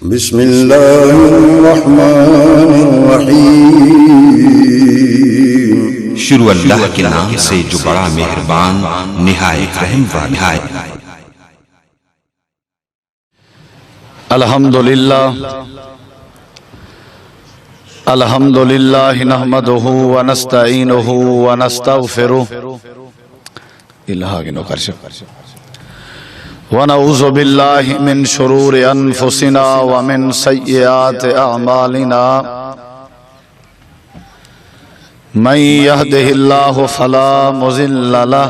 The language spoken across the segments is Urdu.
بسم اللہ الرحمن الرحیم۔ شروع اللہ کے نام سے جو بڑا مہربان نہایت رحم والا ہے۔ الحمدللہ نحمده ونستعینه ونستغفره ونعوذ باللہ من شرور انفسنا ومن سیئات اعمالنا من يهده اللہ فلا مضل له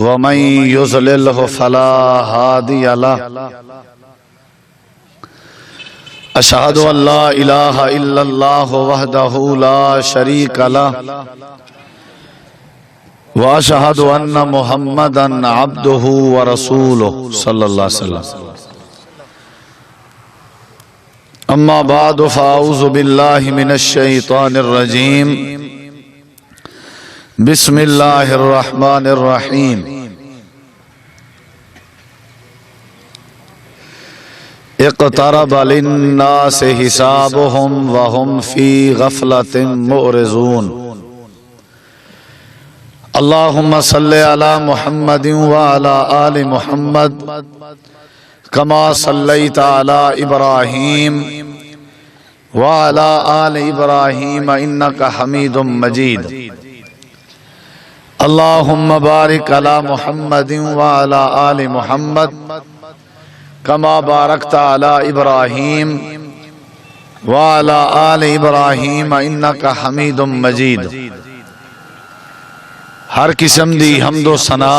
ومن يضلل فلا هادی له۔ اشہد ان لا الہ الا اللہ وحدہ لا شریک لہ واشہد ان محمدا عبدہ ورسولہ صلی اللہ علیہ وسلم۔ اما بعد فاعوذ باللہ من الشیطان الرجیم، بسم اللہ الرحمن الرحیم۔ اقترب للناس حسابهم وهم في غفلة معرضون۔ اللهم صل على محمد وعلى آل محمد كما صليت على إبراهيم وعلى آل إبراهيم إنك حميد مجيد۔ اللهم بارك على محمد وعلى آل محمد كما باركت على إبراهيم وعلى آل إبراهيم إنك حميد مجيد۔ ہر قسم دی حمد و ثنا،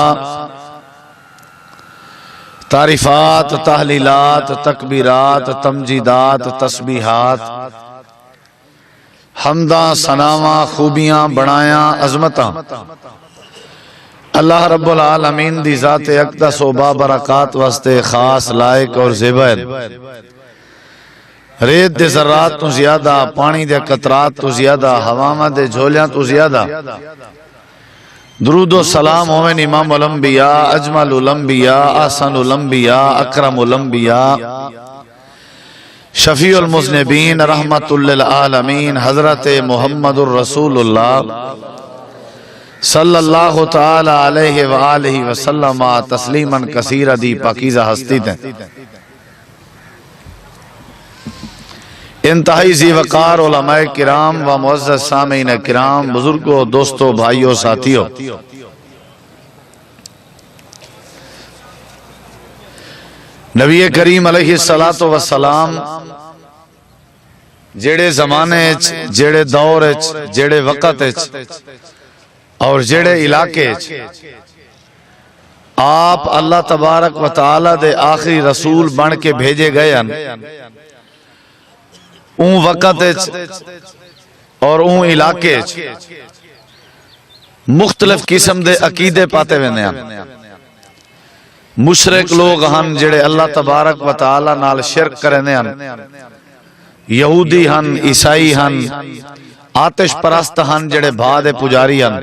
تعریفات، تحلیلات، تکبیرات، تمجیدات، تسبیحات، حمداں، ثناواں، خوبیاں، بڑایاں، عظمتاں اللہ رب العالمین دی ذات اقدس و بابرکات واسطے خاص لائق اور زیبر۔ ریت دے ذرات تو زیادہ، پانی دے قطرات تو زیادہ، ہواواں دے جھولیاں تو زیادہ درود و سلام ہوئن امام الانبیاء، اجمل الانبیاء، احسن الانبیاء، اکرم الانبیاء، شفیع المذنبین، رحمت للعالمین، حضرت محمد الرسول اللہ صلی اللہ تعالی علیہ وآلہ وسلم تسلیما کثیرا دی پاکیزہ ہستی تھے۔ انتہائی ذی وقار علماء کرام و معزز سامعین کرام، بزرگوں، دوستوں، بھائیوں، ساتھیوں، نبی کریم علیہ السلام جڑے زمانے جڑے دور جڑے وقت اور جڑے علاقے آپ اللہ تبارک و تعالی دے آخری رسول بن کے بھیجے گئے ہیں، اون وقت اور اون علاقے مختلف قسم دے عقیدے پاتے ہوئے ہیں۔ مشرک لوگ ہن جڑے اللہ تبارک و تعالی نال شرک کرنے ہیں، یہودی ہن، عیسائی ہن، آتش پرست ہن جڑے بھا دے پجاری ہن،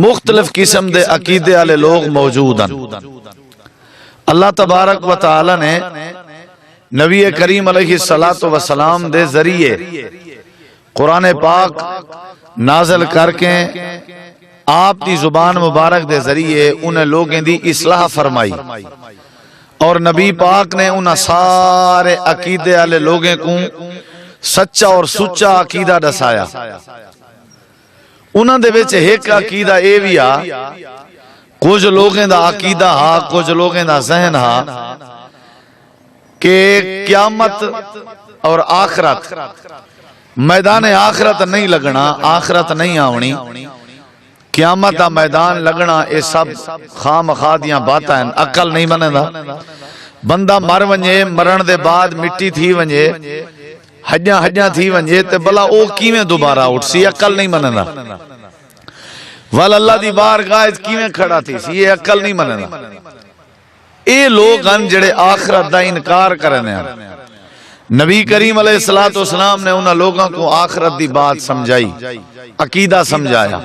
مختلف قسم دے عقیدے والے لوگ موجود ہیں۔ اللہ تبارک و تعالی نے نبی کریم علیہ السلام دے ذریعے قرآن پاک نازل کر کے آپ دی زبان مبارک دے ذریعے انہیں لوگیں دی اصلاح فرمائی، اور نبی پاک نے انہیں سارے عقیدے والے لوگیں کو سچا اور سچا عقیدہ دسایا۔ انہاں دے وچ ایک عقیدہ اے بھی آ، کچھ لوگیں دا عقیدہ ہا، کچھ لوگیں دا ذہن ہا کہ قیامت اور آخرت، میدان آخرت نہیں لگنا، آخرت نہیں آونی، قیامت دا میدان لگنا، اے سب خام خادیاں باتاں ہیں، عقل نہیں بنے دا۔ بندہ مر ونجے، مرن دے بعد مٹی تھی ونجے، ہجاں تھی ونجے تے بلا او کیویں دوبارہ اٹھ سی، عقل نہیں بنے دا۔ وال اللہ دی بارگاہ کیویں کھڑا تھی سی، یہ عقل نہیں بنے دا۔ اے لوگ ہیں جڑے آخرت دا انکار کرنے ہیں۔ نبی کریم علیہ السلام نے انہاں لوگوں کو آخرت دی بات سمجھائی، عقیدہ سمجھایا۔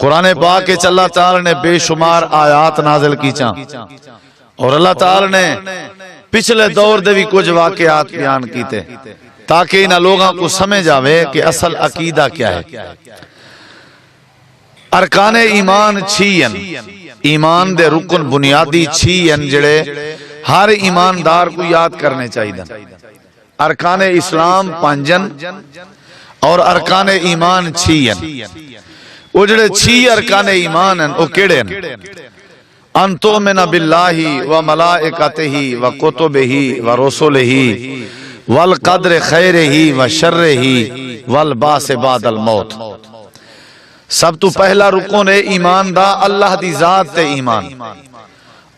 قرآن پاک کے اللہ تعالی نے بے شمار آیات نازل کی چاں، اور اللہ تعالی نے پچھلے دور دے بھی کچھ واقعات بیان کیتے تاکہ انہاں لوگاں کو سمجھ آوے کہ اصل عقیدہ کیا ہے۔ ارکان ایمان چھین، ایمان دے رکن بنیادی چھین جڑے ہر ایماندار کو یاد کرنے چاہیے۔ ارکان اسلام پانجن اور ارکان ایمان چھین، وہ جڑے چھی ارکان ایمان ہیں وہ کیڑے ہیں؟ ان تؤمن باللہ و ملائکتہ و کتبہ و رسلہ والقدر خیرہ و شرہ والبعث بعد الموت۔ سب تو پہلا رکن ہے ایمان دا اللہ دی ذات تے ایمان،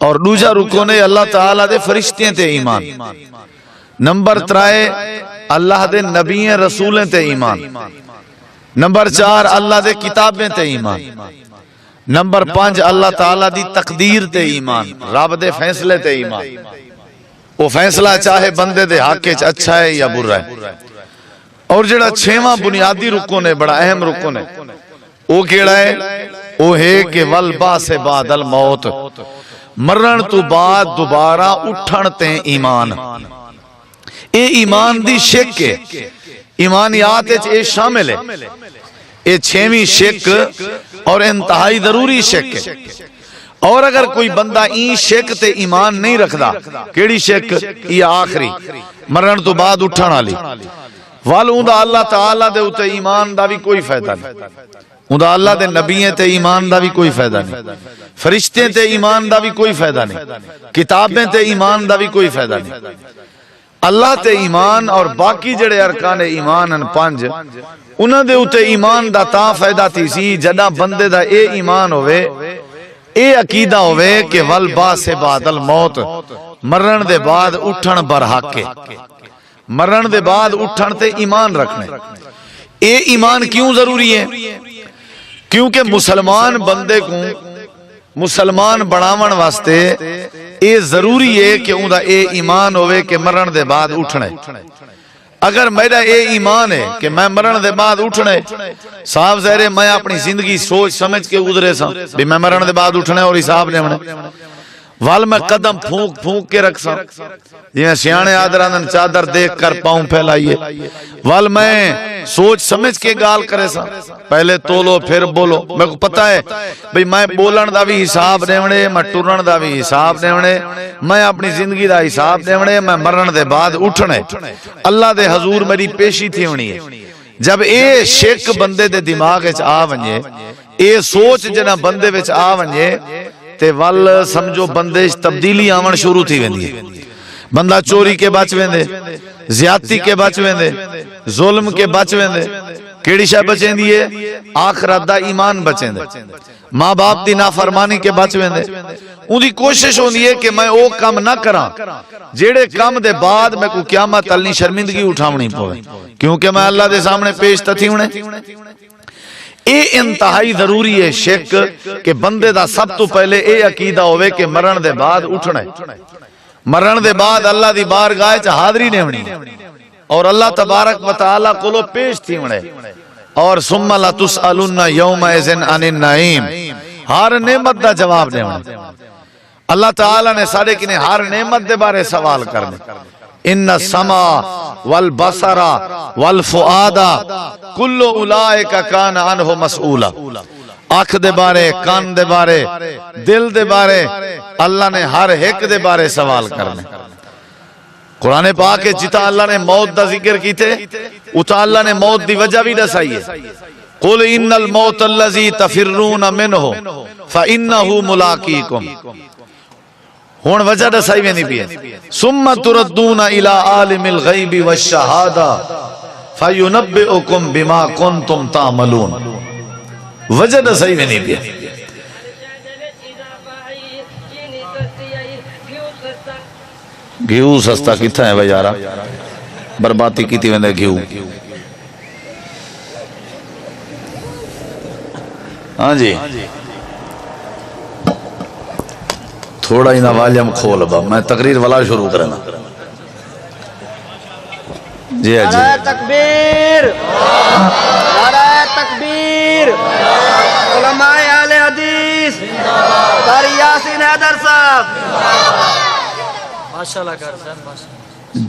اور دوسرا رکن ہے اللہ تعالیٰ دے فرشتیں تے ایمان۔ نمبر 3 اللہ دے نبییں رسولیں تے ایمان۔ نمبر 4 اللہ دے کتابیں تے ایمان۔ نمبر 5 اللہ تعالیٰ دی تقدیر تے ایمان، رب دے فیصلے تے ایمان، وہ فیصلہ چاہے بندے دے حق وچ اچھا ہے یا برا ہے۔ اور جڑا 6واں بنیادی رکن ہے، بڑا اہم رکن ہے، وہ کیڑا ہے؟ وہ ہے کہ والبعث بعد الموت، مرن تو بعد دوبارہ اٹھن تے ایمان۔ اے ایمان دی شک ہے، ایمانیات وچ اے شامل ہے۔ اے 6ویں شک اور انتہائی ضروری شک ہے۔ اور اگر کوئی بندہ این شک تے ایمان نہیں رکھدا، کیڑی شک؟ یہ آخری مرن تو بعد اٹھن والی، والوندا اللہ تعالیٰ دے اوتے ایمان دا بھی کوئی فائدہ نہیں، اوندا اللہ دے نبییں تے ایمان دا بھی کوئی فائدہ نہیں، فرشتے تے ایمان دا بھی کوئی فائدہ نہیں، کتابیں تے ایمان دا بھی کوئی فائدہ نہیں۔ اللہ تے ایمان اور باقی جڑے ارکان ایمان ہیں 5، انہاں دے اوتے ایمان دا تا فائدہ تھی سی جدہ بندے دا اے ایمان ہوئے، اے عقیدہ ہوئے کہ والبعث بعد الموت، مرن دے بعد اٹھن برحق ہے، مرن دے بعد اٹھن تے ایمان رکھنے۔ اے ایمان کیوں ضروری ہے؟ کیونکہ مسلمان بندے کو مسلمان بناون واسطے اے ضروری ہے کہ اوندا اے ایمان ہوئے کہ مرن دے بعد اٹھنے۔ اگر میرا اے ایمان ہے کہ میں مرن دے بعد اٹھنے، صاحب ظاہر میں اپنی زندگی سوچ سمجھ کے گزرے سا بھی میں مرن دے بعد اٹھنے اور حساب لیونے، وال میں قدم پھونک پھونک کے رکھ سا، یہ سیانے آدران چادر دیکھ کر پاؤں پھیلائیے، وال میں سوچ سمجھ کے گال کرے سا، پہلے تولو پھر بولو۔ میں کو پتہ ہے بھئی میں بولن دا بھی حساب دیونے، میں ٹرن دا بھی حساب دیونے، میں اپنی زندگی دا حساب دیونے، میں مرن دے بعد اٹھنے، اللہ دے حضور میری پیشی تھی ہونی ہے۔ جب اے شک بندے دے دماغ وچ آ ونجے، اے سوچ جنا بندے وچ آ ونجے، تے ول سمجھو بندے تبدیلی آون شروع تھی ویندی ہے۔ بندہ چوری کے بچ ویندے، زیادتی کے بچ ویندے، ظلم کے بچ ویندے، کیڑی شے بچیں دیئے؟ آخرت دا ایمان بچیں دے، ماں باپ دی نافرمانی کے بچ ویندے۔ ان دی کوشش ہوندی ہے کہ میں او کام نہ کراں جیڑے کام دے بعد میں کو قیامت تلنی شرمندگی اٹھاونی پوے، کیونکہ میں اللہ دے سامنے پیش تھی ہونے۔ اے انتہائی ضروری ہے شک کہ بندے دا سب تو پہلے اے عقیدہ ہوئے کہ مرن دے بعد اٹھنے، مرن دے بعد اللہ دی بارگاہ چ حاضری نے ہونی اور اللہ تبارک و تعالی کولو پیش تھی ہونے، اور ثم لتسألن یومئذ عن النعیم، ہر نعمت دا جواب دے ہونے۔ اللہ تعالی نے سارے کنے ہر نعمت دے بارے سوال کرنے۔ ان السمع والبصر والفؤاد کل اولئک کان عنہ مسئولا، آنکھ دے بارے، کان دے بارے، دل دے بارے، اللہ نے ہر ایک دے بارے سوال کرنے۔ قرآن پاک ہے جتا اللہ نے موت دا ذکر کی تھے اتا اللہ نے موت دی وجہ بھی دسائی ہے۔ قل ان الموت الذی تفرون منہ فانہ ملاقیکم، ہون وجہ دسائی بھی نہیں بھی ثم تردون الی عالم الغیب والشہادہ فینبئکم بما کنتم تعملون، وجہ دسائی بھی نہیں بھی۔ گھیو سستا کتھا ہے بھائی یارا، برباتی کیتی ویندے گھیو۔ ہاں جی تھوڑا ہی نا والیوم کھول با، میں تقریر والا شروع کرنا۔ جی جی نعرہ تکبیر، نعرہ تکبیر، علماء اہل حدیث، قاری یاسین حیدر صاحب،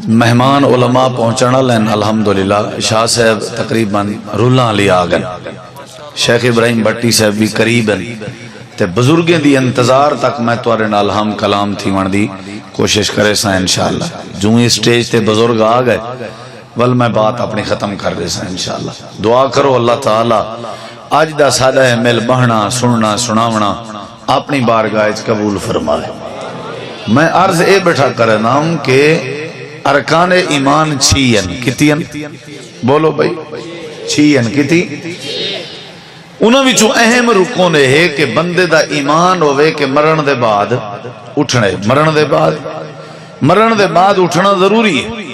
مہمان علماء پہنچنا لین الحمدللہ شاہ صاحب تقریباً رولہ لیا آگن شیخ ابراہیم بٹی صاحب بھی قریب ہیں تے بزرگیں دی انتظار تک میں توارے نال ہم کلام تھی وڑ دی کوشش کرے سا انشاءاللہ جو ہی سٹیج تے بزرگ آ گئے ول میں بات اپنی ختم کر دے سا انشاءاللہ دعا کرو اللہ تعالیٰ آج دا سادہ ہے مل بہنا سننا سناونا اپنی بارگاہ قبول فرمائے میں عرض اے بیٹھا کرنا ہوں کہ ارکان ایمان چھین کتین بولو بھائی چھین کتی انہوں بھی چو اہم رکوں نے ہے کہ بندے دا ایمان ہوئے کہ مرن دے بعد اٹھنے مرن دے بعد اٹھنا ضروری ہے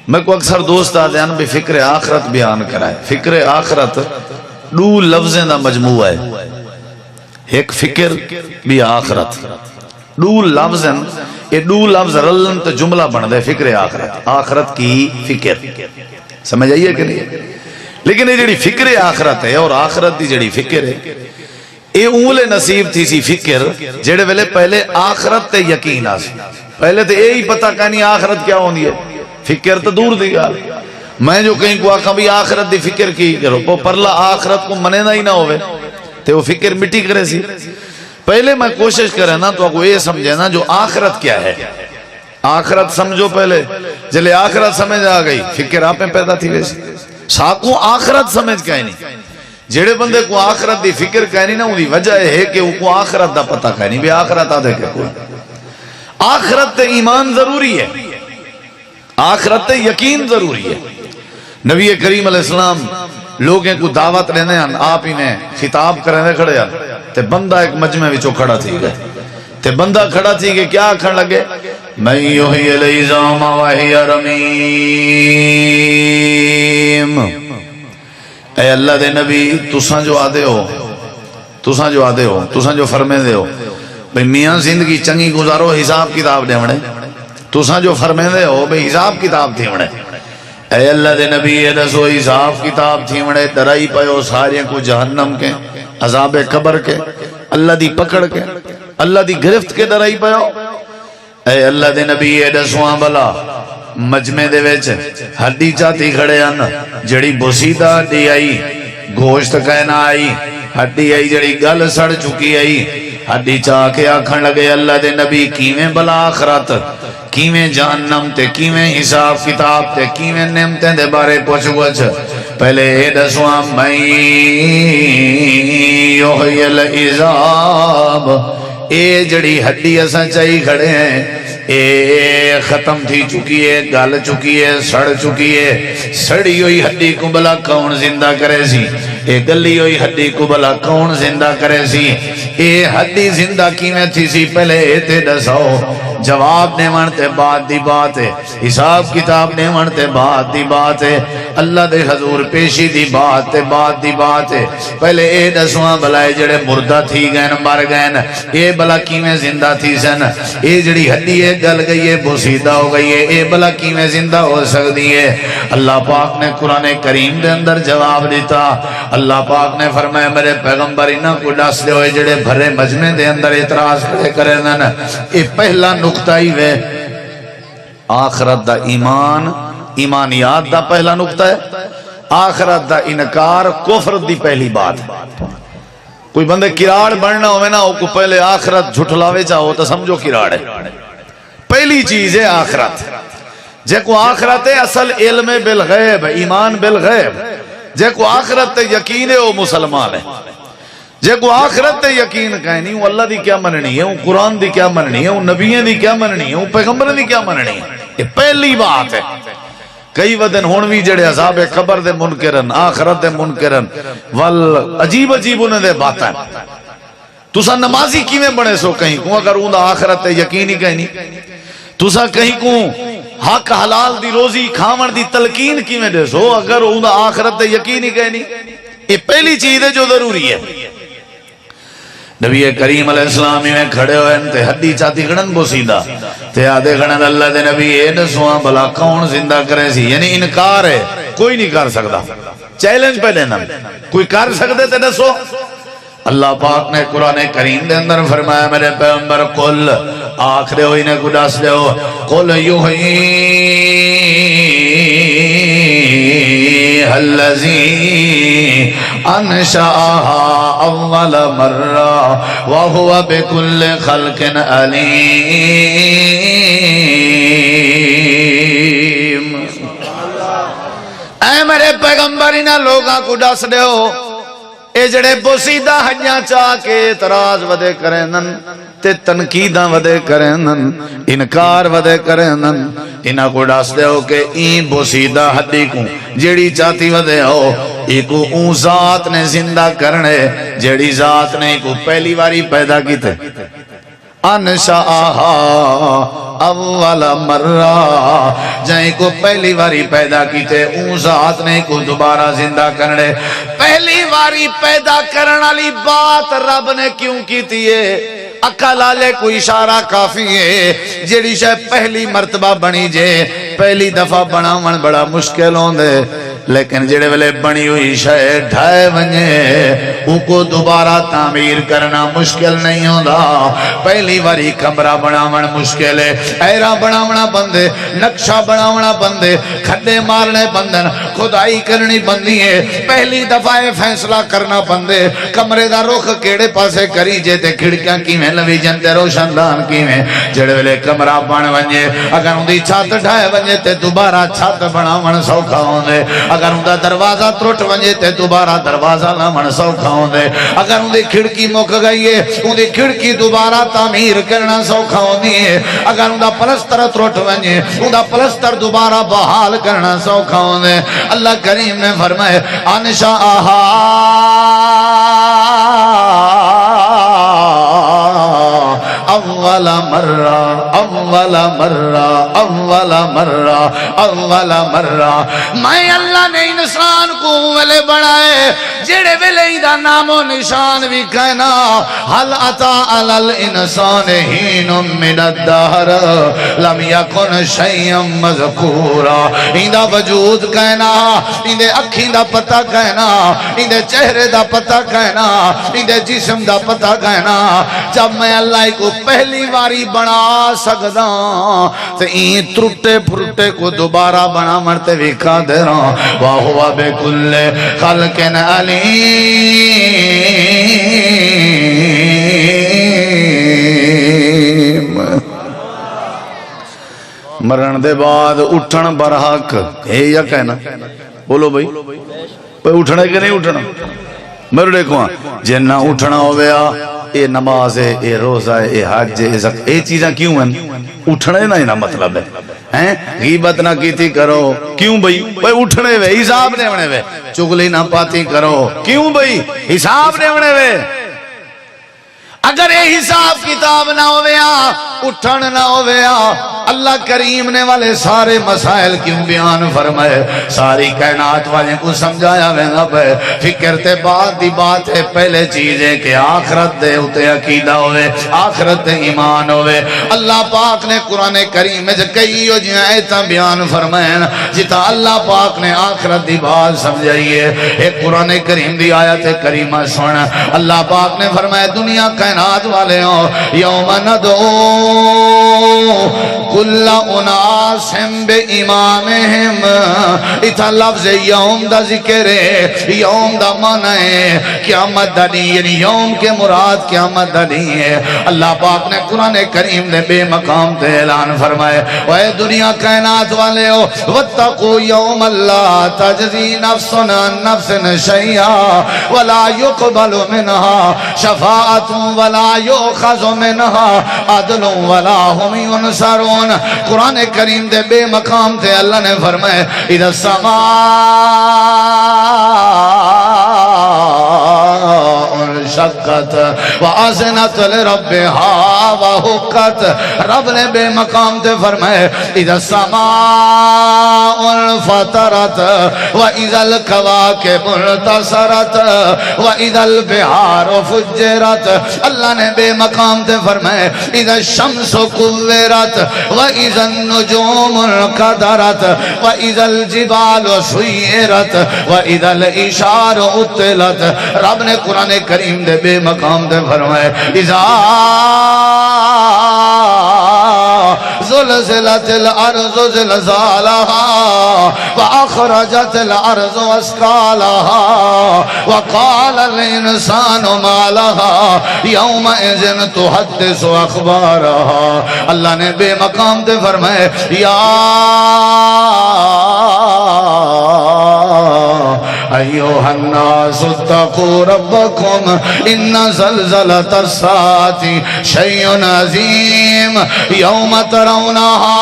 میں کو اکثر دوست آدھیان بھی فکر آخرت بیان کرائے فکر آخرت دو لفظیں دا مجموعہ ہے ایک فکر بھی آخرت دو لفظیں یہ دو لفظ رلن تو جملہ بن دے فکر آخرت آخرت کی فکر سمجھ آئیے کہ نہیں لیکن یہ جڑی فکر آخرت ہے اور آخرت دی جڑی فکر ہے یہ اول نصیب تھی سی فکر جڑے ویلے پہلے آخرت تے یقین آسی پہلے تے یہی پتہ کہنی آخرت کیا ہوندی ہے فکر تو دور دی گا میں جو کہیں کو آخا بھی آخرت دی فکر کی کرو وہ پرلا آخرت کو منے ہی نہ ہوئے تے وہ فکر مٹی کرے سی پہلے میں کوشش کرے نا تو آپ کو یہ سمجھے نا جو آخرت کیا ہے آخرت سمجھو پہلے جلے آخرت سمجھ آ گئی فکر آپ میں پیدا تھی ویسی ساکوں آخرت سمجھ کہیں نہیں جیڑے بندے کو آخرت دی فکر کہنی نا انہی وجہ ہے کہ وہ کو آخرت دا پتہ کہنی بھی آخرت آدھے کہ کوئی آخرت ایمان ضروری ہے آخرت یقین ضروری ہے نبی کریم علیہ السلام لوگیں کو دعوت لینے ہیں آپ ہی نے خطاب کرنے کھڑے ہیں تے بندہ ایک مجمع وچوں کھڑا تھی گئے تے بندہ کھڑا تھی کہ کیا کھڑ لگے میں یحیی العظام وہی رمیم اے اللہ دے نبی تساں جو آدھے ہو تساں جو فرمے دے ہو بھئی میاں زندگی چنگی گزارو حساب کتاب دے مڑے تساں جو فرمے دے ہو بھئی حساب کتاب تھی مڑے اے اللہ دے نبی یہ دسو حساب کتاب تھی مڑے ڈرائی پہو سارے کو جہنم کے عذاب قبر کے اللہ دی پکڑ کے اللہ دی گرفت کے ڈرائی پہو اے اللہ دے نبی یہ دسواں بلا مجمع دے ویچ ہڈی چاہتی کھڑے ان جڑی بوسیدہ ہڈی آئی گوشت کہنا آئی ہڈی آئی جڑی گل سڑ چکی آئی ہڈی چاہ کے آکھن لگے اللہ دے نبی کیویں بلا آخرت کیویں جہنم تے کیویں حساب کتاب تے کیویں نعمتیں دے بارے پوچھ گوچھ پہلے اے دسواں میں یحیی العظام اے جڑی ہڈی اساں چاہی کھڑے ہیں اے ختم تھی چکی ہے گل چکی ہے سڑ چکی ہے سڑی ہوئی ہڈی کو بلا کون زندہ کرے سی اے گلی ہوئی ہڈی کو بلا کون زندہ کرے سی اے ہڈی زندہ کیویں تھی سی پہلے اے تے دساؤ جواب نے منتے بعد دی بات ہے حساب کتاب نے منتے بعد دی بات ہے اللہ دے حضور پیشی دی بات ہے پہلے اے دسواں بلائے جڑے مردہ تھی گئن مر گئن اے بلا کیویں زندہ تھی سن اے جڑی ہڈی ہے گل گئی ہے بوسیدہ ہو گئی ہے اے بلا کیویں زندہ ہو سکتی ہے اللہ پاک نے قرآن کریم دے اندر جواب دیتا اللہ پاک نے فرمایا میرے پیغمبر انہاں کو ڈس دے ہوئے جڑے بھرے مجمع دے اندر اعتراض کھڑے کرے دن اے پہلا نقطہ ہی وے آخرت دا ایمان ایمانیات دا پہلا نقطہ ہے آخرت دا انکار کفر دی پہلی بات کوئی بندے کراڑ بڑھنا ہوئے نا کو پہلے آخرت جھٹلاوے چاہو تو سمجھو کراڑ ہے پہلی چیز ہے آخرت جے کو آخرت ہے اصل علم بالغیب ایمان بالغیب جے کو آخرت یقین ہے وہ مسلمان ہے جے کو آخرت تے یقین کہنی وہ اللہ دی کیا مننی ہے وہ قرآن دی کیا مننی ہے وہ نبیین دی کیا مننی ہے وہ پیغمبر دی کیا مننی ہے یہ پہلی بات ہے کئی ودن ہونوی جڑے عذاب قبر دے منکرن آخرت دے منکرن وال عجیب انہیں دے باتاں تسا نمازی کیویں بنے سو کہیں کو اگر اون آخرت تے یقین ہی کہنی تسا کہیں کو حق حلال دی روزی کھاون دی تلقین کیویں دے سو اگر اون آخرت تے یقین ہی کہنی یہ پہلی چیز ہے جو ضروری ہے نبی کریم علیہ السلام میں کھڑے ہوئے تے ہڈی چاہتی کھڑن بوسیدہ تے آدھے کھڑن اللہ دے نبی اے دسواں بلا کون زندہ کرے سی یعنی انکار ہے کوئی نہیں کر سکتا چیلنج پہ لینا کوئی کر سکتے تے دسو اللہ پاک نے قرآن کریم دے اندر فرمایا میرے پیغمبر قل آخر ہوئی نے کو دس دیو قل یحییھا الذی انشأھا اول مرہ وہو بکل خلق علیم۔ اے میرے پیغمبر انہاں لوگاں کو دس دیو اے جڑے بوسیدہ حجاں چاہ کے اعتراض ودے کرنن تے تنقیداں ودے کرنن انکار ودے کرنن انہاں کو دس دیو کہ این بوسیدہ حدی کو جیڑی چاہتی ودے ہو ایکو اون ذات نے زندہ کرنے جیڑی ذات نے ایکو پہلی واری پیدا کیتے انشاءہا اول مرہ جائیں کو پہلی واری پیدا کیتے اون ذات نے کو دوبارہ زندہ کرنے پہلی واری پیدا کرنے والی بات رب نے کیوں کیتی ہے عقل والے کو اشارہ کافی ہے جیڑی شاید پہلی مرتبہ بنی جے پہلی دفعہ بناون بڑا مشکل ہوندے لیکن جڑے ویلے بنی ہوئی شے ڈھائے ونجے ان کو دوبارہ تعمیر کرنا مشکل نہیں ہوتا پہلی واری کمرہ بناونا مشکل ہے ایرا بناونا بندے نقشہ بناونا بندے کھڈے مارنے بندن خدائی کرنی بندی ہے پہلی دفعہ فیصلہ کرنا بندے کمرے دا رخ کیڑے پاسے کری جے تے کھڑکیاں کیویں لوی جندے روشن دان کیویں جڑے ویلے کمرہ بن ونجے اگر اندی چھت ڈھائے ونجے تے دوبارہ چھت بناون سوکھا ہوندے اگر اندہ دروازہ ترٹ ونجے تے دوبارہ دروازہ لاون سوکھا ہوندے اگر اندی کھڑکی مک گئی ہے اندی کھڑکی دوبارہ تعمیر کرنا سوکھا ہوندی ہے اگر اندہ پلستر ترٹ ونجے اندہ پلستر دوبارہ بحال کرنا سوکھا ہوندے اللہ کریم نے فرمائے انشاءہا اول مرہ اول مرہ اول مرہ اول مرہ میں اللہ نے انسان کو ویلے بڑھائے جڑے ویلے دا نام و نشان بھی کہنا حل عطا علی الانسان ہین من الدہر لم یکن شیئم مذکورا اندہ وجود کہنا اندے اکھیں دا پتہ کہنا اندے چہرے دا پتہ کہنا اندے جسم دا پتہ کہنا جب میں اللہ کو پہلی باری بنا سکدا تو این ترٹے پھرٹے کو دوبارہ بنا مرتے وکھا دے رہا وَهُوَ بِكُلِّ خَلْقٍ عَلِيمٌ مرن دے بعد اٹھن برحق اے یا کہنا بولو بھائی اٹھنا کہ نہیں اٹھنا میرے دیکھو جے نہ اٹھنا ہو گیا اے نماز ہے اے روزہ ہے اے حج ہے اے چیزاں کیوں ہیں اٹھنے نہ مطلب ہے غیبت نہ کیتی کرو کیوں بھئی اٹھنے وے حساب دیونے وے چگلی نہ پاتی کرو کیوں بھئی حساب دیونے وے اگر اے حساب کتاب نہ ہویا اٹھن نہ ہویا اللہ کریم نے والے سارے مسائل کیوں بیان فرمائے ساری کائنات والے کو سمجھایا وینا پہ فکر تے بعد دی بات ہے پہلے چیز ہے کہ آخرت دے اتے عقیدہ ہوئے آخرت دے ایمان ہوئے اللہ پاک نے قرآن کریم میں کئی ہو جی آیتاں بیان فرمائیں جتا اللہ پاک نے آخرت دی بات سمجھائیے ایک قرآن کریم دی آیت کریمہ سن اللہ پاک نے فرمایا دنیا کائنات والے ہوں یوم ندعو کل اناسم بے امامہم اتھا لفظ یوم دا ذکر ہے یوم دا معنی ہے قیامت دا نہیں یعنی یوم کے مراد قیامت دا نہیں ہے اللہ پاک نے قرآن کریم نے بے مقام تے اعلان فرمائے اے دنیا کائنات والے ہو واتقوا یوم اللہ تجزی نفسنا نفس شیئا ولا يقبل منها شفاعت ولا يؤخذ منها عدل ولا هم ينصرون قرآن کریم دے بے مقام تھے اللہ نے فرمائے اذا السماء انشقت وآذنت لربها وحقت رب نے بے مقام تھے فرمائے اذا السماء انفطرت وإذا الكواكب انتصرت وإذا البحار فجرت اللہ نے بے مقام تھے فرمائے اذا الشمس كورت وإذا النجوم انقدرت وإذا الجبال سيرت وإذا الإشار اطلت رب نے قرآن کریم دے بے مقام دے فرمائے اذا زلزلت الارض زلزالها واخرجت الارض اثقالها وقال الانسان ما لها يومئذ تحدث اخبارها. اللہ نے بے مقام تے فرمائے یا ایوہ الناس اتقوا ربکم ان زلزلۃ الساعۃ شیء عظیم یوم ترونها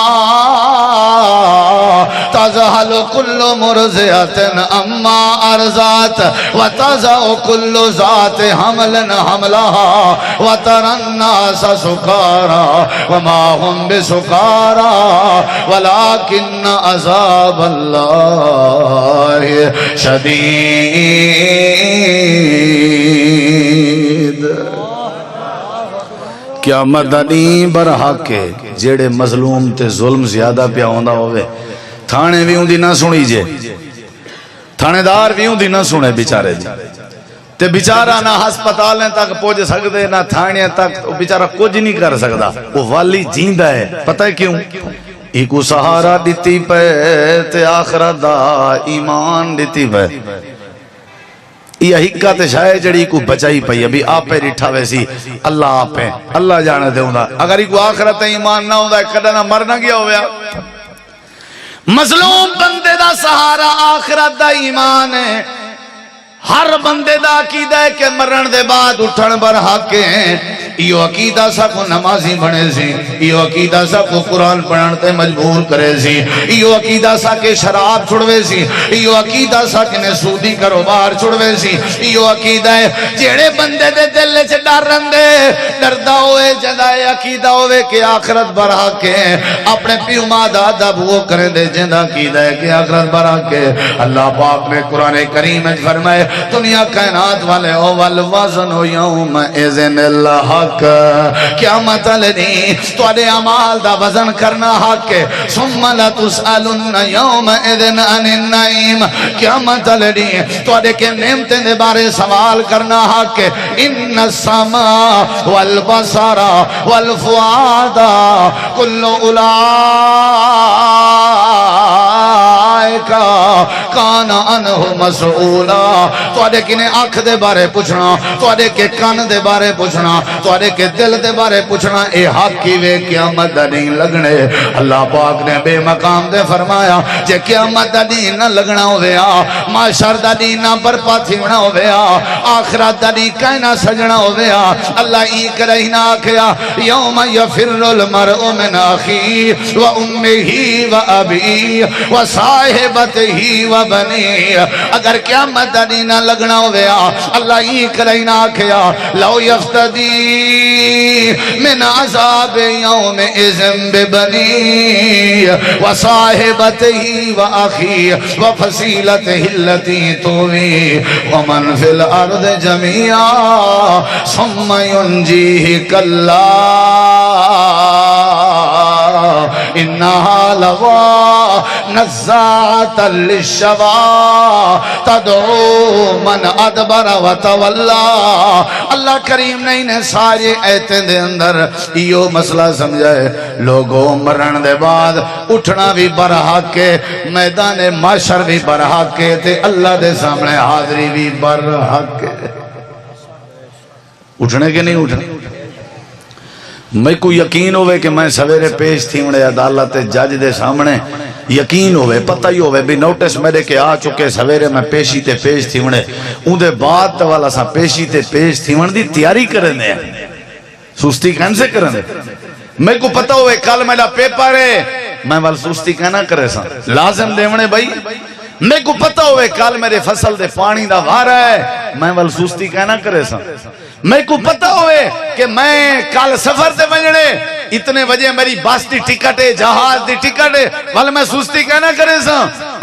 تذہل کل مرضعۃ عما ارضعت وتضع کل ذات حمل حملها وترى الناس سکارى وما هم بسکارى ولكن عذاب اللہ شدید. کیا مدنی برحق کے جیڑے مظلوم تے ظلم زیادہ پیا ہوندا ہوئے تھانے بھی ہوں دی نہ سنی جے تھانے دار بھی ہوں دی نہ سنے بیچارے دی تے بیچارہ نہ ہسپتالیں تک پہنچ سکتے نہ تھانے تک بیچارہ کچھ نہیں کر سکتا. وہ والی جیندہ ہے. پتہ ہے کیوں؟ ایکو سہارا دیتی پہ تے آخرت دا ایمان دیتی پہ. یہ حقیقت شاید جڑی کو بچائی پئی ابھی آپ پہ رٹھا ویسی اللہ آپ پہ اللہ جانے دے ہوں. اگر ایکو آخرت ایمان نہ ہوں کدھا نہ مرنا گیا ہویا. مظلوم بندے دا سہارا آخرت دا ایمان ہے. ہر بندے دا عقیدہ ہے کہ مرن دے بعد اٹھن برحق ہیں. یہ عقیدہ سا کو نمازی بنے سی. یہ عقیدہ سا کو قرآن پڑھن تے مجبور کرے سی. یہ عقیدہ سا کہ شراب چھڑوے سی. یہ عقیدہ سا کہ سودی کاروبار چھڑوے سی. یہ عقیدہ ہے جیڑے بندے دے دل چ ڈر رہندے ڈردا ہوئے جدا عقیدہ ہوئے کہ آخرت برحق ہے. اپنے پیو ماں دادا بو کریں دے جدا عقیدہ ہے کہ آخرت برحق ہے. اللہ پاک نے قرآن کریم میں فرمائے دنیا کائنات والے اول وزن یوم اذن الحق قیامت لدی تو اڈے عمال دا وزن کرنا حق ہے. ثم لتسألن یوم اذن عن النعیم قیامت لدی تو اڈے کے نعمتیں دے بارے سوال کرنا حق ہے. ان السماء والبصر والفؤاد کل اولئک کان عنہ مسئولا. تو اڈے کنے آنکھ دے بارے پوچھنا تو اڈے کے کان دے بارے پوچھنا تو اڈے کے دل دے بارے پوچھنا اے حق کی وے قیامت دا نہیں لگنے. اللہ پاک نے بے مقام دے فرمایا جے قیامت دا دین نہ لگنا ہویا معاشر دا دین نہ برپا تھیونا ہویا آخرت دا دین کائنا سجنا ہویا. اللہ ای کرہی نہ آکھیا یوم یفر المرء من اخی و امہی و ابی و صاحبتہی و بنی. اگر قیامت دا دین نہ لگنا ہویا اللہ ای کرہی نہ آکھیا لو یفتدی من عذاب یوم اذن ببنی و صاحبتہی و اخی و فصیلتہی اللتی توی ومن فی الارض جميعا ثم ینجیہ کلا انہا لوا نزات للشوا تدعو من ادبر و تولا. اللہ کریم نے انہیں سارے ایتیں دے اندر یہ مسئلہ سمجھائے لوگوں مرن دے بعد اٹھنا بھی برحق کے میدان معاشر بھی برحق کے تے اللہ دے سامنے حاضری بھی برحق کے. اٹھنے کے نہیں اٹھنے میں کو یقین ہوئے کہ میں سویرے پیش تھی انہیں عدالت جج دے سامنے یقین ہوئے پتہ ہی ہوئے بھی نوٹس میرے کے آ چکے سویرے میں پیشی تے پیش تھی انہیں اندھے بعد والا سا پیشی تے پیش تھی انہیں دی تیاری کرنے ہیں سستی کہن سے کرنے میں کو پتہ ہوئے کل میرا پیپر ہے میں وال سستی کہنا کرے سا لازم دے انہیں بھائی میں کو پتہ ہوئے کل میرے فصل دے پانی دا وارا ہے میں وال سستی کہنا کرے سا میں کو پتہ ہوئے کہ میں کل سفر سے بجنے اتنے بجے میری بس دی ٹکٹ ہے جہاز دی ٹکٹ ہے وال میں سستی کہنا کرے سا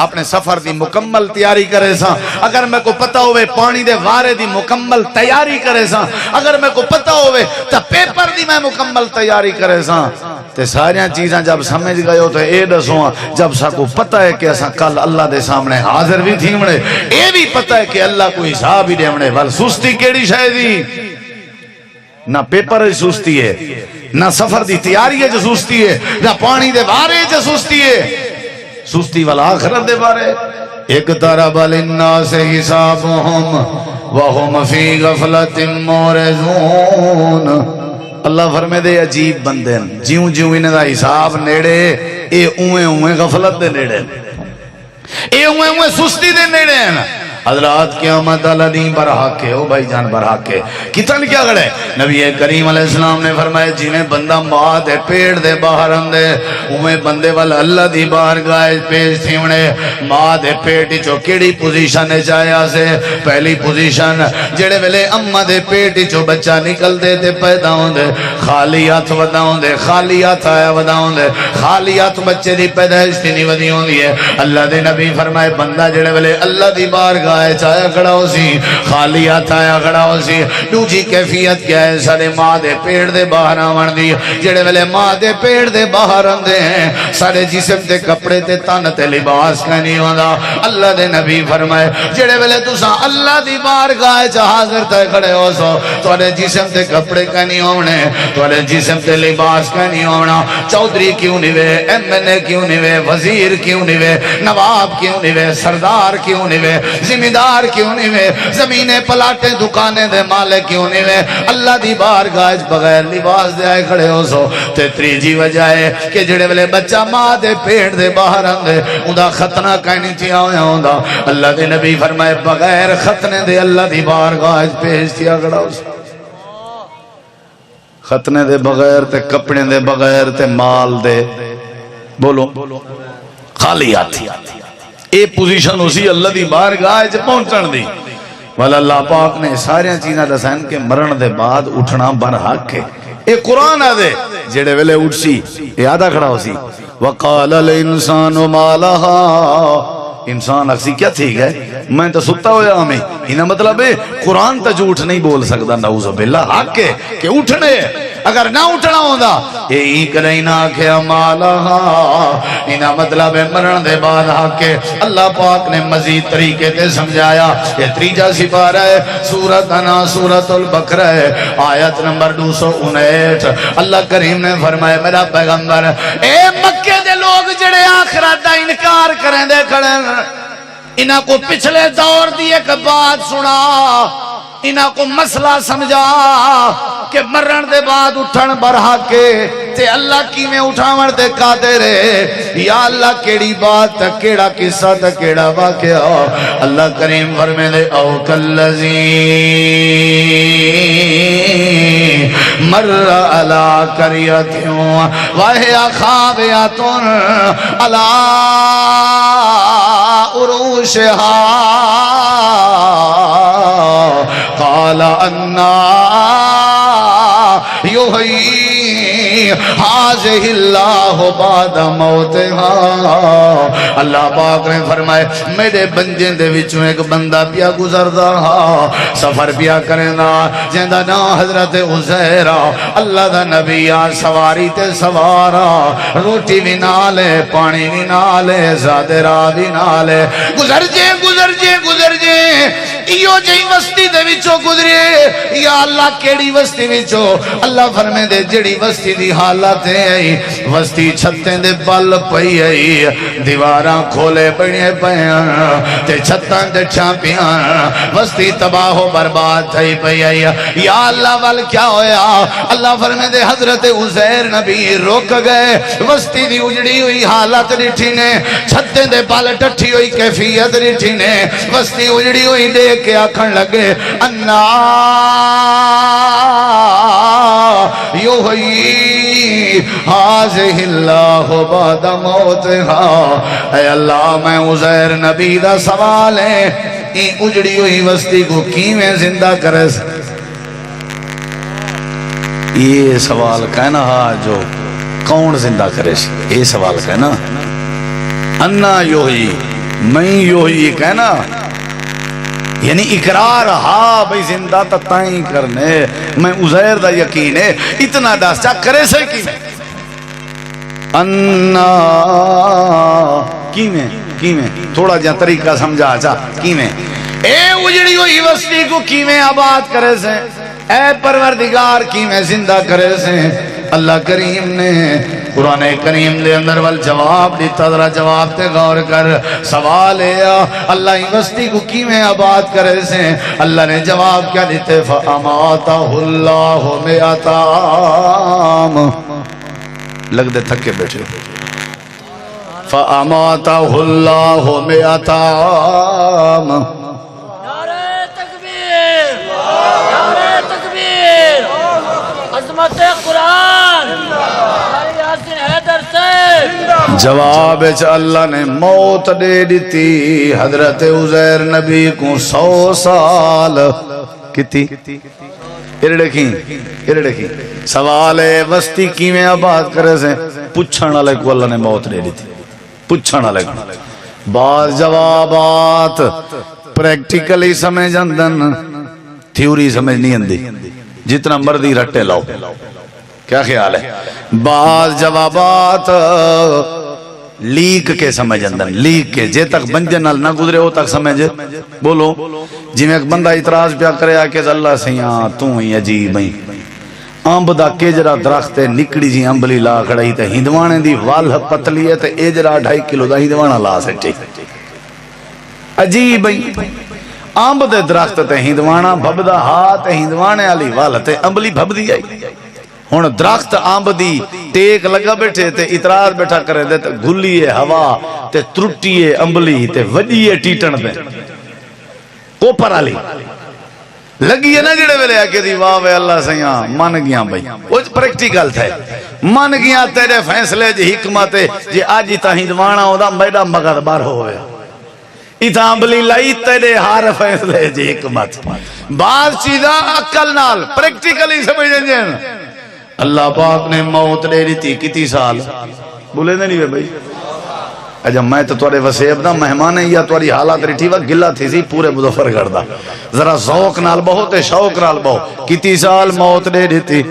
اپنے سفر دی مکمل تیاری کرے سا. اگر میں کو پتہ ہوئے پانی دے وارے دی مکمل تیاری کرے سا اگر میں کو پتہ ہوئے تا پیپر دی میں مکمل تیاری کرے سا تے ساریاں چیزاں جب سمجھ گئے ہو تو اے دسوں جب سا کو پتہ ہے کہ اسا کل اللہ دے سامنے حاضر بھی تھی مڑے اے بھی پتہ ہے کہ اللہ کو حساب ہی دے مڑے وال سستی کیڑی شاید دی نہ پیپر سستی ہے، نہ سفر دی تیاری ہے جو سستی ہے، نہ پانی دے بارے جو سستی ہے، سستی والا آخرت دے بارے. اقترب للناس حسابهم وهم فی غفلت معرضون. اللہ فرمے دے عجیب بندے جیوں جیوں انہیں دا حساب نیڑے اے اویں اویں غفلت دے نیڑے، اے اویں اویں سستی دے نیڑے ہیں. حضرات قیامت اللہ دین برحق ہے، او بھائی جان برحق ہے. کتن کیا گڑے نبی کریم علیہ السلام نے فرمایا جنہیں بندہ ماں دے پیڑ دے باہر اندے اویں بندے والا اللہ دی بارگاہ پیش تھیونے. ماں دے پیٹ چو کیڑی پوزیشن چاہیا سے پہلی پوزیشن جڑے ویلے اماں دے پیٹ چو بچہ نکل دے تے پیدا ہوں دے خالی ہاتھ وداؤں دے، خالی ہاتھ آیا وداؤں دے، خالی ہاتھ بچے دی پیدائش تی نہیں ودی ہوں دی ہے. اللہ دے نبی فرمائے بندہ جڑے ویلے اللہ دی بارگاہ چاہیا کھڑا ہو سی خالی ہاتھ آیا کھڑا ہو سی. دوجی کیفیت کیا ہے سارے ماں دے پیڑ دے باہر آون دی. جڑے ویلے ماں دے پیڑ دے باہر آندے ہیں سارے جسم تے کپڑے تے تن تے لباس کا نہیں ہوندا. اللہ دے نبی فرمائے جڑے ویلے تساں اللہ دی بارگاہ چ حاضر تے کھڑے ہو سو تواڈے جسم تے کپڑے کا نہیں ہونے، تواڈے جسم تے لباس کا نہیں ہونا. چودھری کیوں نہیں وے، ایم این اے کیوں نہیں وے، وزیر کیوں نہیں وے، نواب کیوں نہیں وے، سردار کیوں نہیں وے، ذمہ کیوں نہیں وے، زمینے پلاٹے دکانے دے مالک کیوں نہیں وے، اللہ دی بارگاہ بغیر لباس دے آئے کھڑے ہو سو. تے تریجی وجہ ہے کہ جڑے ویلے بچہ ماں دے پیٹ دے باہر آندے اوندا ختنہ کہیں تھیا ہویا ہوندا. اللہ دے نبی فرمائے بغیر ختنے دے اللہ دی بارگاہ پیش تھیا کھڑا ہو سو. ختنے دے بغیر تے کپڑے دے بغیر تے مال دے بولو خالی ہاتھ. اے پوزیشن اسی اللہ دی بارگاہ چ پہنچن دی. والا اللہ پاک نے سارے چیزاں دسن کے مرن دے بعد اٹھنا بن حق ہے. اے قرآن دے جڑے ویلے اٹھ سی یاد کھڑا ہو سی وقال الانسان ما لها. انسان اکسی کیا تھی گئے میں تو ستا ہویا ہمیں انہا مطلب ہے قرآن تا جھوٹ نہیں بول سکتا. نعوذ باللہ حق ہے کہ اٹھنے اگر نہ اٹھنا ہوندہ یہی کریں نہ کیا مالہا انہا مطلب ہے مرن دے بعد حق ہے. اللہ پاک نے مزید طریقے تے سمجھایا. یہ تریجہ سپارہ ہے سورت انا سورت البقرہ ہے آیت نمبر 259. اللہ کریم نے فرمایا میرا پیغمبر اے مکے دے لوگ جڑے آخرت دا انکار کریں دے کھڑے انہاں کو پچھلے دور دی ایک بات سنا، انہاں کو مسئلہ سمجھا کہ مرن دے بعد اٹھن برحق کے تے اللہ کی میں اٹھاون دے قادر ہے. یا اللہ کیڑی بات تا کیڑا قصہ تا کیڑا واقعہ. اللہ کریم فرمے دے او کالذی مر علی قریتوں وہی خاویۃ علی عروشہا قال انا یحیی ھذہ اللہ بعد موتہا. اللہ پاک نے فرمائے میرے بندے دے وچوں ایک بندہ پیا گزردا ہا سفر پیا کرنا جیندا نا حضرت عزیر. اللہ دا نبی آ سواری تے سوارا روٹی بھی نالے پانی بھی نالے زادے راہ بھی نالے گزر جے ایو جئی وستی دے وچوں گزرے. یا اللہ کیڑی وستی وچوں اللہ فرمے دے جڑی وستی دی حالت ہے وستی چھتیں دے بل پئی ہے دیواراں کھولے بنے پیاں تے چھتاں ڈٹھاں پیاں وستی تباہ و برباد تھئی پئی ہے. یا اللہ ول کیا ہویا اللہ فرمے دے حضرت عزیر نبی روک گئے وستی دی اجڑی ہوئی حالت ڈٹھی نے چھتیں دے بل ٹٹھی ہوئی کیفیت ڈٹھی نے وستی اجڑی ہوئی دیکھ کے آکھن لگے انا یحیی ھذہ اللہ بعد موتہا. اے اللہ میں عزیر نبی دا سوال ہے این اجڑی ہوئی وستی کو کیویں زندہ کرے. یہ سوال کہنا جو کون زندہ کرے یہ سوال کہنا انا یحیی میں یحیی کہنا یعنی اقرار ہاں بھئی زندہ تتائیں کرنے میں عزیر دا یقین ہے اتنا دس چاہ کرے سے کی میں انا کی میں تھوڑا جا طریقہ سمجھا چاہ کی میں اے اجڑی ہوئی وستی کو کی میں آباد کرے سے اے پروردگار کی میں زندہ کرے سے اللہ کریم نے قرآن کریم دے اندر والجواب دیتا ذرا جواب تے غور کر سوال ہے اللہ ہی وستی کو کی میں آباد کرے سے اللہ نے جواب کیا دیتے فَأَمَاتَهُ اللَّهُ مِئَةَ عَامٍ لگ دے تھکے بیٹھے فَأَمَاتَهُ اللَّهُ مِئَةَ عَامٍ عظمت قرآن یاسین حیدر سے جواب اللہ نے موت دے دیتی حضرت عزیر نبی کو 100 سال کتی ارڑکیں سوال ہے وستی کی میں آباد کرے سے پچھن والے کو اللہ نے موت دے دیتی پچھن والے کو بعض جوابات پریکٹیکلی سمجھ اندن تھیوری سمجھ نہیں اندی جتنا مردی رٹے لاؤ کیا خیال ہے بعض جوابات لیک کے سمجھ اندر لیک کے جے تک بنجن نال نہ گزرے ہو تک سمجھ بولو جی میں ایک بندہ اعتراض پیا کرے آکے اللہ سیاں تو ہی عجیب ہی امب دا کیجرا درخت نکڑی جی امبلی لا کھڑائی تے ہندوانے دی وال پتلی ہے تے ایجرا 2.5 کلو دا ہندوانا لا سٹی عجیب ہی امب دے درخت تے ہندوانا بھبدا ہا تے ہندوانے والی وال تے امبلی بھبدی آئی ہن درخت امب دی ٹیک لگا بیٹھے تے اعتراض بیٹھا کرے دے تے گلی ہے ہوا تے ترٹی ہے امبلی تے وڈی ہے ٹیٹن تے کوپر والی لگی ہے نا جڑے ویلے آکے دی واہ وے اللہ سیاں من گیا بھائی وہ پریکٹیکل تھے من گیا تیرے فیصلے جی حکمت جی آج تا ہندوانا ہو دا میڈا مغد بار ہوئے اتامبلی لائی تیرے ہار فیصلے جی حکمت بعض چیزاں عقل نال پریکٹیکلی سمجھیں جن اللہ پاک نے موت دے دیتی کتی سال بولے نہیں ہوئے بھائی اجا میں تو توڑے وسیب دا مہمان ہے یا توڑی حالات رٹھی وقت گلہ تھی سی پورے مظفر کردہ ذرا ذوق نال بہت شوق نال بہت کتی سال موت دے دیتی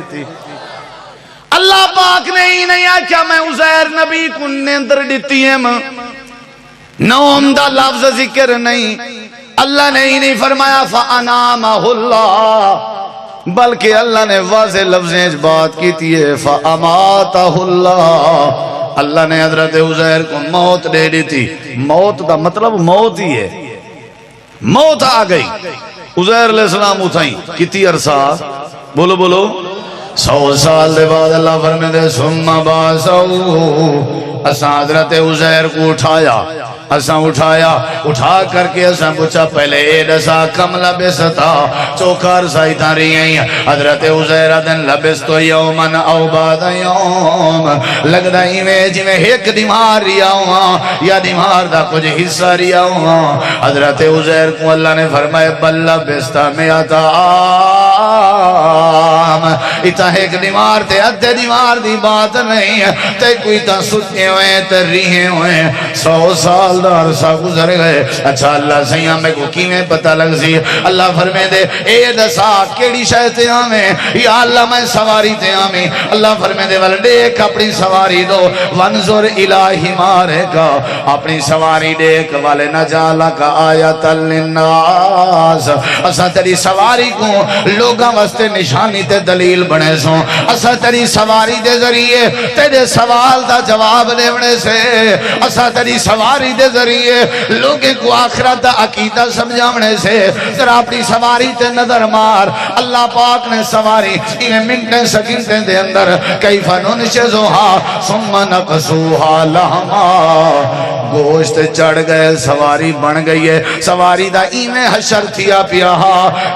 اللہ پاک نے ہی نہیں آکیا میں عزیر نبی کننے اندر دیتی ہے نوم دا لفظ ذکر نہیں اللہ نے ہی نہیں فرمایا فَأَنَامَهُ اللَّهُ بلکہ اللہ نے واضح لفظیں بات کی تھی فَأَمَاتَهُ اللَّهُ اللہ نے حضرت عزیر کو موت دے دی تھی موت دا مطلب موت ہی ہے موت آ گئی عزیر علیہ السلام اٹھائیں کتی عرصہ بولو بولو 100 سال دے بعد اللہ فرمے دے ثم باسو اساں حضرت عزیر کو اٹھایا اٹھا کر کے اساں پوچھا پہلے اے دسا کم لبستا چوکار سائیتاں رہی ہیں حضرت عزیر دن لبستو یومن او بعد یوم لگدا ہی میں جی میں ایک دیمار ریا ہوا یا دیمار دا کچھ حصہ ریا ہوا حضرت عزیر کو اللہ نے فرمائے بل لبستا میاتا اتنا ایک دیمار تے ادھے دیمار دی بات نہیں تے کوئی تا ستے ہوئے تے ریہیں ہوئے 100 سال دا عرصہ گزر گئے اچھا اللہ سیاں میں کو کی میں پتہ لگ سی اللہ فرمے دے اے دسا کیڑی شاہ تے آمیں یا اللہ میں سواری تے آمیں اللہ فرمے دے والے دیکھ اپنی سواری دو وانظر الہی مارے کا اپنی سواری دیکھ والے نجالہ کا آیت للناس اسا تیری سواری کو لوگاں واسطے نشانی تے دلیل بنے سو اسا تیری سواری دے ذریعے تیرے سوال دا جواب دیونے سے اسا تیری سواری دے ذریعے لوگے کو آخرت دا عقیدہ سمجھاونے سے ذرا اپنی سواری تے نظر مار اللہ پاک نے سواری انہیں منٹیں سکینتیں دے اندر کیفا ننشزوہا ثم نقصوہا لہما گوشت چڑھ گئے سواری بن گئی ہے سواری دا ایمیں حشر تھیا پیا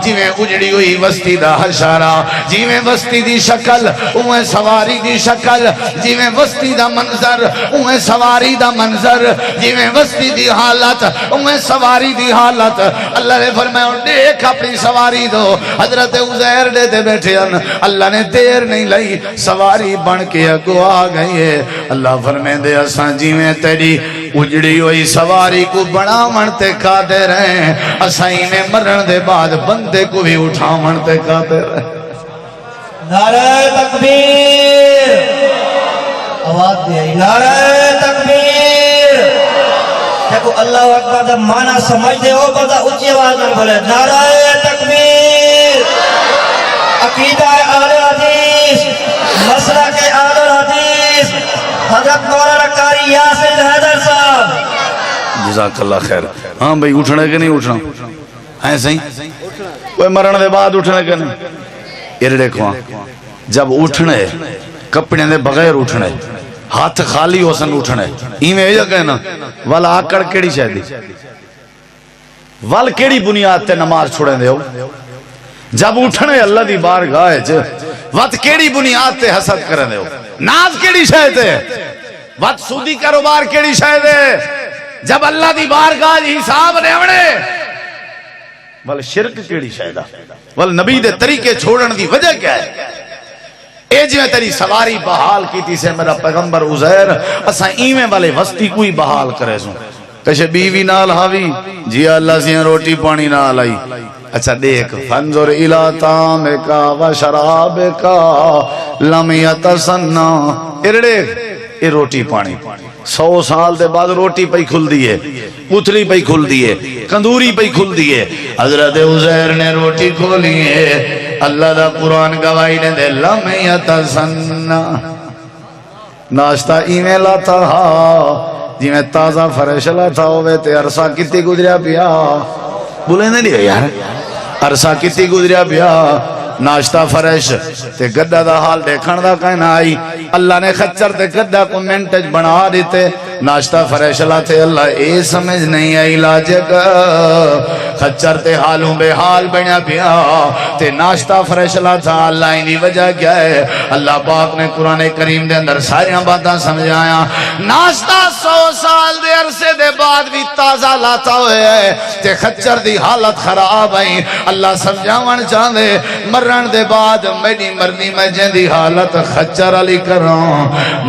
جی میں اجڑی ہوئی وستی دا حشارہ جی میں وستی دی شکل اوہیں سواری دی شکل جی میں وستی دا منظر اوہیں سواری دا منظر جی میں وستی دی حالت اوہیں سواری دی حالت اللہ نے فرمایا دیکھ اپنی سواری دو حضرت عزیر دے بیٹھے ہیں اللہ نے دیر نہیں لئی سواری بن کے اگو آ گئی ہے اللہ فرمائے دے اساں جی میں تیری اجڑی ہوئی سواری کو بڑا منتے قادر ہیں اساں میں مرن دے بعد بندے کو بھی اٹھا منتے قادر ہیں نعرہ تکبیر آواز دیا نعرہ تکبیر دیکھو اللہ اکبر دا معنی سمجھ دے ہو بڑا اچھی آواز میں بولے نعرہ تکبیر عقیدہ اہل حدیث مسلک اہل الحدیث حضرت مولانا قاری یاسر حیدر صاحب جزاک اللہ خیر. ہاں بھائی اٹھنے کے نہیں اٹھنا ہے صحیح کوئی مرن دے بعد اٹھنے کے نہیں. یہ دیکھو جب اٹھنے کپڑے دے بغیر اٹھنے ہاتھ خالی ہو سن اٹھنے ایویں یہ کہنا ول آکڑ کیڑی شاید ول کیڑی بنیاد تے نماز چھوڑیں دے ہو. جب اٹھنے اللہ دی بارگاہ وچ وت کیڑی بنیاد تے حسد کرن دے ہو. ناز کیڑی شاید ہے وت سودی کاروبار کیڑی شاید ہے. جب اللہ دی بارگاہ حساب لیونے ول شرک کیڑی شاید ول نبی دے طریقے چھوڑن دی وجہ کیا ہے. اے جو تیری سواری بحال کی تھی سے میرا پیغمبر عزیر اسا ایویں والے وستی کوئی بحال کرے سوں کشے بیوی نال ہاوی جی اللہ سے روٹی پانی نال آئی. اچھا دیکھ فانظر الی طعامک و شرابک لم یتسنى اے روٹی پانی 100 سال دے بعد روٹی پئی کھل دیئے پتھری پئی کھل دیئے کندوری پئی کھل دیئے. حضرت عزیر نے روٹی کھولی ہے. اللہ دا قرآن گواہی نے دے لم یتسنى ناشتہ ایویں لاتا ہا جی میں تازہ فرش لاتا ہوئے تے عرصہ کتی گزریا پیا بولے نہیں یار عرصہ کتی گزریا پیا ناشتہ فرش تے گدہ دا حال دیکھن دا کہنا آئی. اللہ نے خچر تے گدہ کو منٹج بنا دیتے ناشتہ فرش لاتے. اللہ اے سمجھ نہیں آئی لاجک خچر تے حالوں بے حال بنیا پیا تے ناشتہ فرش لاتا. اللہ انہی وجہ کیا ہے. اللہ پاک نے قرآن کریم دے اندر ساریاں باتاں سمجھایا. ناشتہ 100 سال دے عرصے دے بعد بھی تازہ لاتا ہوئے ہے تے خچر دی حالت خراب آئی. اللہ سمجھاون چاہدے مرن دے بعد میری مرضی میں جیندی حالت خچر علی کراں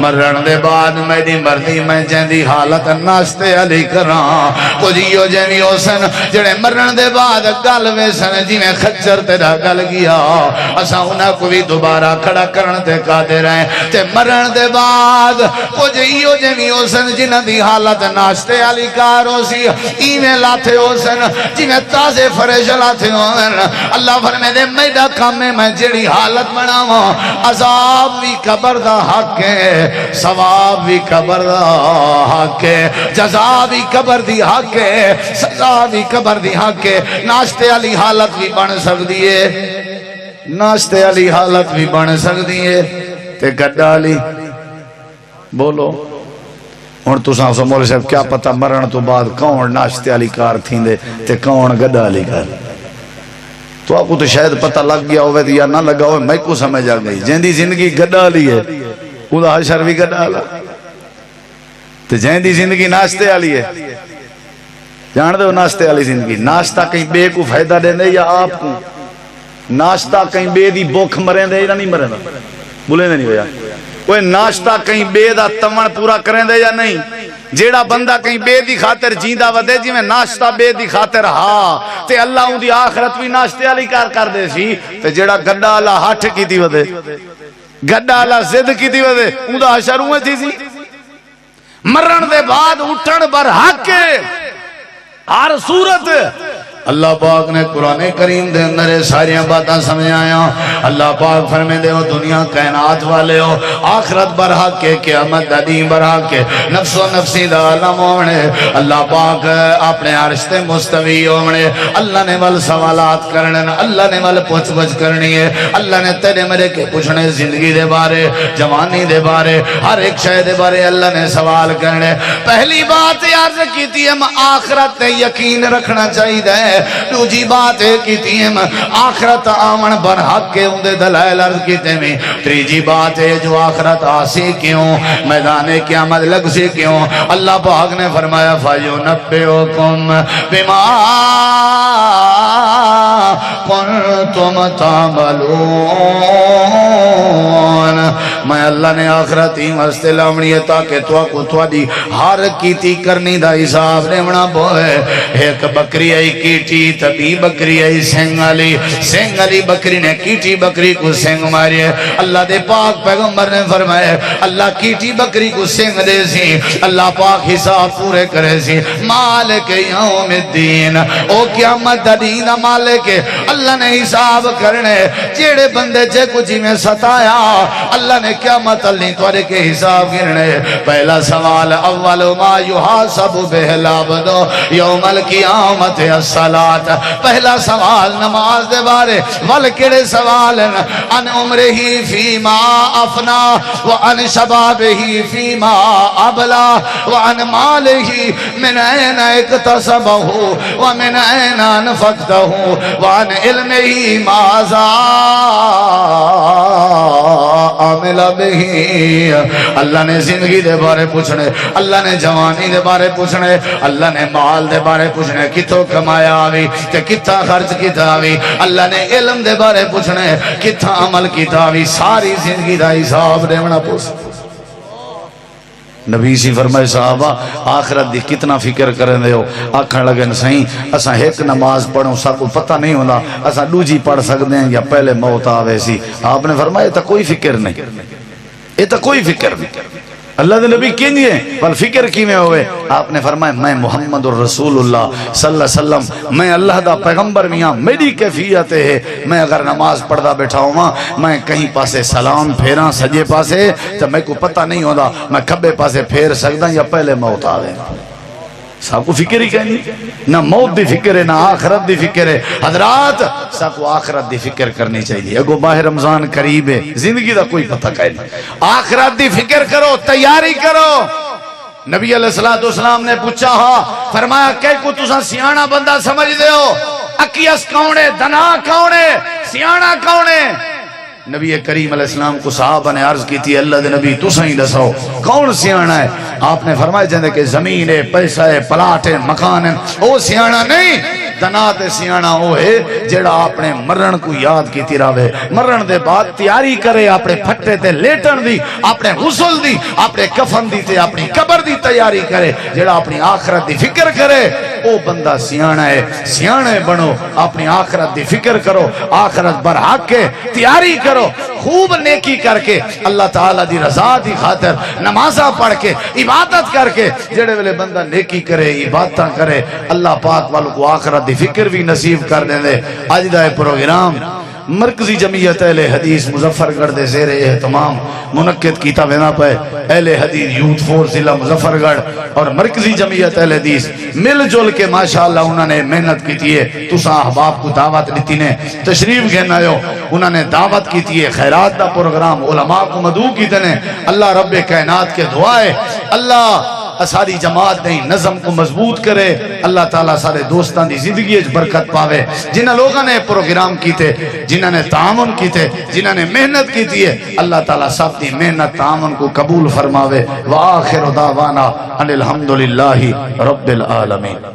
مرن دے بعد میری مرضی میں جیندی حالت ناشتے علی کراں. کچھ یو جیوی ہو سن جڑے مرن دے بعد گل وے سن جی میں خچر تیرا گل گیا اسا انہاں کو بھی دوبارہ کھڑا کرن تے قادر ہیں تے مرن دے بعد کچھ یو جیوی ہو سن جنہاں دی حالت ناشتے علی کار ہو سی ایویں لاتے ہو سن جی میں تازے فرش لاتے ہو. اللہ فرمے دے میرا کام میں جڑی حالت بناواں عذاب بھی قبر دا حق ہے ثواب بھی قبر دا حق ہے جزا بھی قبر دی حق ہے سزا بھی قبر دی حق ہے. ناشتے والی حالت بھی بن سکتی ہے ناشتے والی حالت بھی بن سکتی ہے تے گڈا والی بولو ہن تساں سو مولوی صاحب کیا پتہ مرن تو بعد کون ناشتے والی کار تھیندے تے کون گڈا والی کار. تو آپ کو تو شاید پتہ لگ گیا ہوئے یا نہ لگا ہوئے میں کو سمجھ آ گئی. جیندی زندگی گڈا لی ہے اوہ حشر بھی گڈا لا تو جیندی زندگی ناشتے والی ہے. جان دے ہو ناشتے والی زندگی ناشتہ کہیں بے کو فائدہ دے دے یا آپ کو ناشتہ کہیں بے دی بھوک مریں دے یا نہیں مریں دے بولے نہیں ہویا کوئی ناشتہ کہیں بے دا تمن پورا کریں دے یا نہیں. جیڑا بندہ کہیں بے دی خاطر جیندہ ودے جی میں ناشتہ بے دی خاطر ہاں تے اللہ ان دی آخرت بھی ناشتے علی کر دے سی. تے جیڑا گڈا اللہ ہٹھ کی دی ودے گڈا اللہ زد کی دی ودے ان دا حشر ہوئے تھی سی. مرن دے بعد اٹھن بر حق ہر صورت اللہ پاک نے قرآن کریم دے اندر ساریاں باتاں سمجھایا. اللہ پاک فرمے دے ہو دنیا کائنات والے ہو آخرت برحق کے قیامت دین برحق کے نفس و نفسی دا عالم ہونے. اللہ پاک اپنے عرش تے مستوی ہونے. اللہ نے ول سوالات کرنے اللہ نے ول پوچھ پوچھ کرنی ہے. اللہ نے تیرے مرے کے پوچھنے زندگی دے بارے جوانی دے بارے ہر ایک شے دے بارے اللہ نے سوال کرنے. پہلی بات عرض کیتی ہے آخرت تے یقین رکھنا چاہیے. دوجی بات ہے کیتی ہے آخرت آمن بر حق کے اندے دلائل عرض کیتے میں. تیجی بات ہے جو آخرت آسی کیوں میدان قیامت لگ سے کیوں. اللہ پاک نے فرمایا فَيُنَبِّئُكُم بِمَا كُنتُمْ تَعْمَلُونَ. میں اللہ نے آخرت ہی واسطے لاونی ہے تاکہ تو کو تواڈی ہر کیتی کرنی دا حساب لیونا پوے. ایک بکری آئی کیٹی تبھی بکری آئی سنگ علی بکری نے کیٹی بکری کو سنگ ماری ہے. اللہ دے پاک پیغمبر نے فرمایا اللہ کیٹی بکری کو سنگ دے سی اللہ پاک حساب پورے کرے سی. مالک یوم الدین او قیامت دا دین مالک اللہ نے حساب کرنے جیڑے بندے چے کچھ میں ستایا اللہ نے قیامت نہیں توڑے کے حساب گرنے پہلا سوال اول ما یحاسب بہ العبد یوم القیامت الصلاۃ پہلا سوال نماز دے بارے ول کیڑے سوال ان عمرہ فیما افنا وان شبابہ فیما ابلا وان مالہ من این اکتسبہ ومن این انفقتہ وان علمہ ماذا عمل بہی اللہ نے زندگی دے بارے پوچھنے اللہ نے جوانی دے بارے پوچھنے اللہ نے مال دے بارے پوچھنے کتوں کمایا آوی تے کتھا خرچ کیتا آوی اللہ نے علم دے بارے پوچھنے کتھا عمل کیتا آوی ساری زندگی دا حساب دیونا پوچھ نبی سی فرمائے صحابہ آخرت دی کتنا فکر کریں دے ہو آکھن لگن سہیں اساں ایک نماز پڑھوں سا کو پتہ نہیں ہونا اساں دوجی پڑھ سکتے ہیں یا پہلے موت آوے سی آپ نے فرمایا یہ تا کوئی فکر نہیں یہ تا کوئی فکر نہیں اللہ دے نبی کینجئے بل فکر کی میں ہوئے آپ نے فرمایا میں محمد الرسول اللہ صلی اللہ علیہ وسلم میں اللہ دا پیغمبر میاں میری کیفیت ہے میں اگر نماز پڑھدا بیٹھا ہوں میں کہیں پاسے سلام پھیراں سجے پاسے تو میں کو پتہ نہیں ہوتا میں کھبے پاسے پھیر سکتا یا پہلے موت آوے سب کو فکر ہی کہنی نہ موت دی فکر ہے نہ آخرت دی فکر ہے حضرات سب کو آخرت دی فکر کرنی چاہیے اگو ماہ رمضان قریب ہے زندگی دا کوئی پتہ کہنی آخرت دی فکر کرو تیاری کرو نبی علیہ السلام نے پوچھا ہا فرمایا کہ کو تسا سیانا بندہ سمجھ دے ہو اکیس کونے دنا کونے سیانا کونے نبی کریم علیہ السلام کو صحابہ نے عرض کی تھی اللہ دے نبی تو صحیح دسو کون سیانا ہے آپ نے فرمایا جاندے کہ زمین ہے پیسہ ہے پلاٹ ہے مکان ہے وہ سیانا نہیں دنات سیانا وہ ہے جڑا اپنے مرن کو یاد کی تیراوے مرن دے بعد تیاری کرے اپنے پھٹے تے لیٹن دی اپنے غسل دی اپنے کفن دی تے اپنی قبر دی تیاری کرے جڑا اپنی آخرت دی فکر کرے او بندہ سیانا ہے سیانے بنو اپنی آخرت دی فکر کرو آخرت برحق کے تیاری کرو خوب نیکی کر کے اللہ تعالیٰ دی رضا دی خاطر نمازہ پڑھ کے عبادت کر کے جڑے ویلے بندہ نیکی کرے عبادتاں کرے اللہ پاک والوں کو آخرت دی فکر بھی نصیب کر دیں دے آج دا پروگرام مرکزی جمعیت اہل حدیث مظفر گڑھ دے زیر اہتمام منعقد کیتا بنا پہ اہل حدیث یوتھ فورس ضلع مظفر گڑھ اور مرکزی جمعیت اہل حدیث مل جل کے ماشاءاللہ انہوں نے محنت کی ہے تسا احباب کو دعوت دیتی نے تشریف گھنا ہو انہوں نے دعوت کی ہے خیرات دا پروگرام علماء کو مدعو کی دنے اللہ رب کائنات کے دعائے اللہ ساری جماعت نہیں نظم کو مضبوط کرے اللہ تعالیٰ سارے دوستان دی زندگی برکت پاوے جنہاں لوگوں نے پروگرام کیتے جنہاں نے تعاون کیتے جنہاں نے محنت کیتی ہے اللہ تعالیٰ سب دی محنت تعاون کو قبول فرماوے وآخر دعوانا ان الحمدللہ رب العالمین